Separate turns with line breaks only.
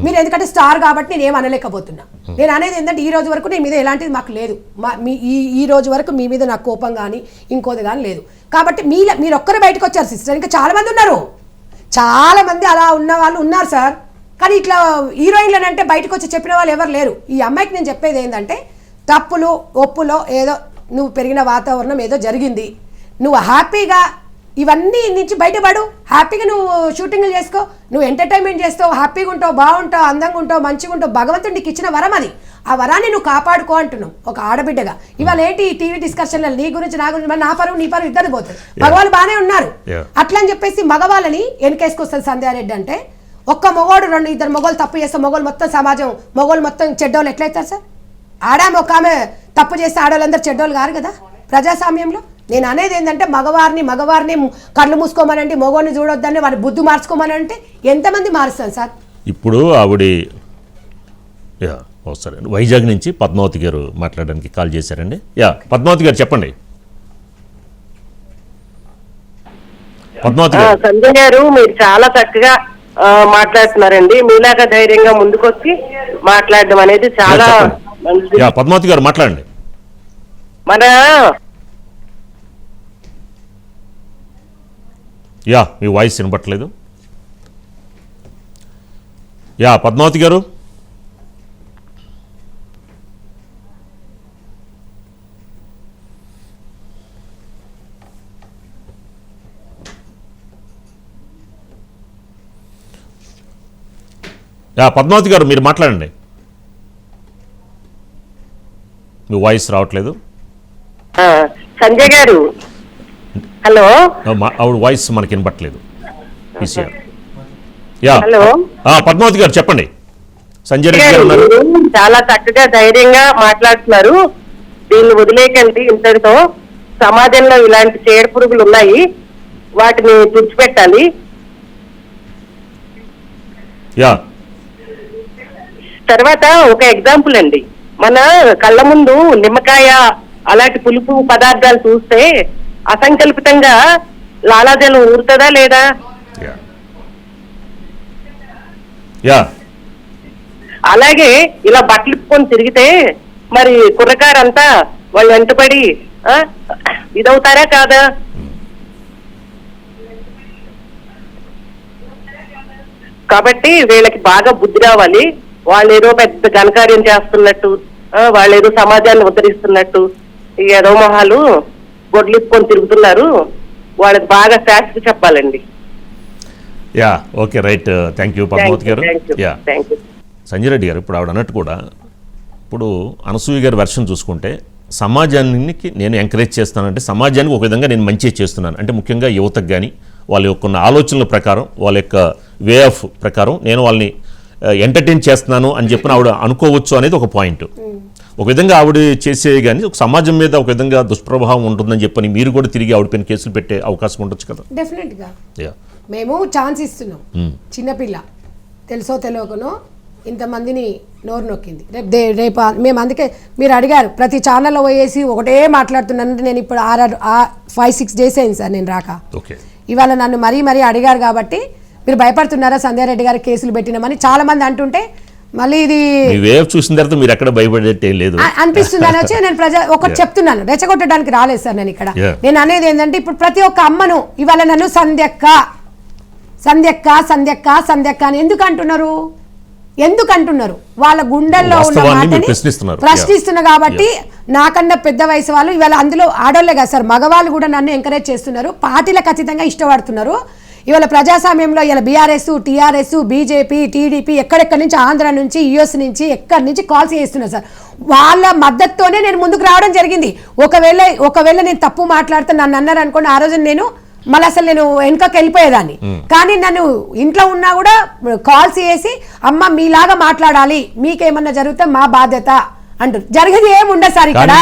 మీరు ఎందుకంటే స్టార్ కాబట్టి నేను ఏం అనలేకపోతున్నా. నేను అనేది ఏంటంటే ఈ రోజు వరకు నీ మీద ఎలాంటిది మాకు లేదు, ఈ రోజు వరకు మీ మీద నాకు కోపం కానీ ఇంకోది కానీ లేదు. కాబట్టి మీరు ఒక్కరు బయటకు వచ్చారు సిస్టర్, ఇంకా చాలా మంది ఉన్నారు, చాలా మంది అలా ఉన్న వాళ్ళు ఉన్నారు సార్. కానీ ఇట్లా హీరోయిన్లను అంటే బయటకు వచ్చి చెప్పిన వాళ్ళు ఎవరు లేరు. ఈ అమ్మాయికి నేను చెప్పేది ఏంటంటే తప్పులు ఒప్పులో ఏదో నువ్వు పెరిగిన వాతావరణం ఏదో జరిగింది, నువ్వు హ్యాపీగా ఇవన్నీ నుంచి బయటపడు, హ్యాపీగా నువ్వు షూటింగ్లు చేసుకో, నువ్వు ఎంటర్టైన్మెంట్ చేస్తావు, హ్యాపీగా ఉంటావు, బాగుంటావు, అందంగా ఉంటావు, మంచిగా ఉంటావు. భగవంతుడు నీకు ఇచ్చిన వరం అది, ఆ వరాన్ని నువ్వు కాపాడుకో అంటున్నావు ఒక ఆడబిడ్డగా. ఇవాళ ఏంటి ఈ టీవీ డిస్కషన్లో నీ గురించి నా గురించి, నా పరువు నీ పరువు ఇద్దరు పోతుంది. మగవాళ్ళు బాగానే ఉన్నారు అట్లా అని చెప్పేసి మగవాళ్ళని వెనకేసుకొస్తుంది సంధ్యారెడ్డి. అంటే ఒక్క మొగోడు ఇద్దరు మొగోళ్ళు తప్పు చేస్తే మొగోళ్ళు మొత్తం సమాజం మొగోళ్ళు మొత్తం చెడ్డోళ్ళు ఎట్లయితారు సార్? ఒక ఆమె తప్పు చేస్తే ఆడవాళ్ళందరూ చెడ్డోళ్ళు కారు కదా ప్రజాస్వామ్యంలో. నేను అనేది ఏంటంటే మగవారిని కళ్ళు మూసుకోమనండి, మగవాడిని చూడొద్దని వారి బుద్ధి మార్చుకోమనంటే ఎంతమంది మారుస్తాను సార్?
ఇప్పుడు ఆవిడ సరే వైజాగ్ నుంచి పద్మావతి గారు మాట్లాడడానికి కాల్ చేశారండి. పద్మావతి గారు చెప్పండి. పద్మావతి గారు.
సంజయ్ గారు మీరు చాలా చక్కగా మాట్లాడుతున్నారండి. మీలాగా ధైర్యంగా ముందుకొచ్చి మాట్లాడడం అనేది చాలా
పద్మావతి గారు మాట్లాడండి.
మన
మీ వాయిస్ వినపట్లేదు. పద్మావతి గారు. పద్మావతి గారు మీరు మాట్లాడండి, మీ వాయిస్ రావట్లేదు.
సంజయ్ గారు హలో.
ఆవిడ వాయిస్ మనకి వినపట్లేదు.
హలో
పద్మావతి గారు చెప్పండి. సంజయ్ రెడ్డి గారు ఉన్నారు.
చాలా చక్కగా ధైర్యంగా మాట్లాడుతున్నారు. దీన్ని వదిలేకండి, ఇంతటితో సమాజంలో ఇలాంటి చీడ పురుగులు ఉన్నాయి, వాటిని తుడిచిపెట్టాలి. తర్వాత ఒక ఎగ్జాంపుల్ అండి, మన కళ్ళ ముందు నిమ్మకాయ అలాంటి పులుపు పదార్థాలు చూస్తే అసంకల్పితంగా లాలాజలం ఊరుతుందా లేదా? అలాగే ఇలా బట్టలు ఇప్పుకొని తిరిగితే మరి కుర్రకారంతా వాళ్ళు వెంటపడి ఇదవుతారా కాదా? కాబట్టి వీళ్ళకి బాగా బుద్ధి రావాలి. వాళ్ళు ఏదో పెద్ద ఘనకార్యం చేస్తున్నట్టు, వాళ్ళు ఏదో సమాజాన్ని ఉద్ధరిస్తున్నట్టు ఈ ఏదో మొహాలు గొడ్లిప్పుకొని తిరుగుతున్నారు. వాళ్ళకి బాగా శాస్త్రి చెప్పాలండి.
Okay right. Thank you Padmavathi గారు. సంజయ్ రెడ్డి గారు ఇప్పుడు ఆవిడ అన్నట్టు కూడా ఇప్పుడు అనసూయ గారి వెర్షన్ చూసుకుంటే సమాజానికి నేను ఎంకరేజ్ చేస్తానంటే సమాజానికి ఒక విధంగా నేను మంచి చేస్తున్నాను అంటే ముఖ్యంగా యువతకు కానీ వాళ్ళ యొక్క ఆలోచనల ప్రకారం వాళ్ళ యొక్క వే ఆఫ్ ప్రకారం నేను వాళ్ళని ఎంటర్టైన్ చేస్తున్నాను అని చెప్పిన ఆవిడ అనుకోవచ్చు అనేది ఒక పాయింట్. ఒక విధంగా ఆవిడ చేసే కానీ ఒక సమాజం మీద ఒక విధంగా దుష్ప్రభావం ఉంటుందని చెప్పని మీరు కూడా తిరిగి ఆవిడ పైన కేసులు పెట్టే అవకాశం ఉండొచ్చు కదా?
డెఫినెట్గా మేము ఛాన్స్ ఇస్తున్నాం. చిన్నపిల్ల తెలుసో తెలియకనో ఇంతమందిని నోరు నొక్కింది. రేపు మేము అందుకే మీరు అడిగారు ప్రతి ఛానల్లో పోయేసి ఒకటే మాట్లాడుతున్నానంటే నేను ఇప్పుడు 5-6 డేస్ అయింది సార్ నేను రాక. ఇవాళ నన్ను మరీ అడిగారు కాబట్టి మీరు భయపడుతున్నారా సంధ్యారెడ్డి గారు కేసులు పెట్టినామని చాలా మంది అంటుంటే మళ్ళీ ఇది
చూసిన తర్వాత మీరు ఎక్కడ భయపడేట్టు లేదు
అనిపిస్తుందని వచ్చి నేను ఒకటి చెప్తున్నాను, రెచ్చగొట్టడానికి రాలేదు సార్ నేను ఇక్కడ. నేను అనేది ఏంటంటే ఇప్పుడు ప్రతి ఒక్క అమ్మను ఇవాళ నన్ను సంధ్యక్క అని ఎందుకు అంటున్నారు? వాళ్ళ గుండెల్లో ఉన్న మాటని ప్రశ్నిస్తున్నారు కాబట్టి నాకన్నా పెద్ద వయసు వాళ్ళు ఇవాళ అందులో ఆడోళ్లే కదా సార్, మగవాళ్ళు కూడా నన్ను ఎంకరేజ్ చేస్తున్నారు, పార్టీలకు ఖచ్చితంగా ఇష్టపడుతున్నారు. ఇవాళ ప్రజాస్వామ్యంలో ఇలా బీఆర్ఎస్, టీఆర్ఎస్, బీజేపీ, టీడీపీ ఎక్కడెక్కడి నుంచి ఆంధ్ర నుంచి యుఎస్ నుంచి ఎక్కడి నుంచి కాల్స్ చేస్తున్నారు సార్. వాళ్ళ మద్దతుతోనే నేను ముందుకు రావడం జరిగింది. ఒకవేళ నేను తప్పు మాట్లాడితే నన్ను అన్నారు అనుకోండి, ఆ రోజు నేను మళ్ళీ అసలు నేను వెనుకకి వెళ్ళిపోయేదాన్ని. కానీ నన్ను ఇంట్లో ఉన్నా కూడా కాల్స్ చేసి అమ్మ మీలాగా మాట్లాడాలి, మీకేమన్నా జరిగితే మా బాధ్యత అంటారు. జరిగేది ఏముండదు సార్ ఇక్కడ.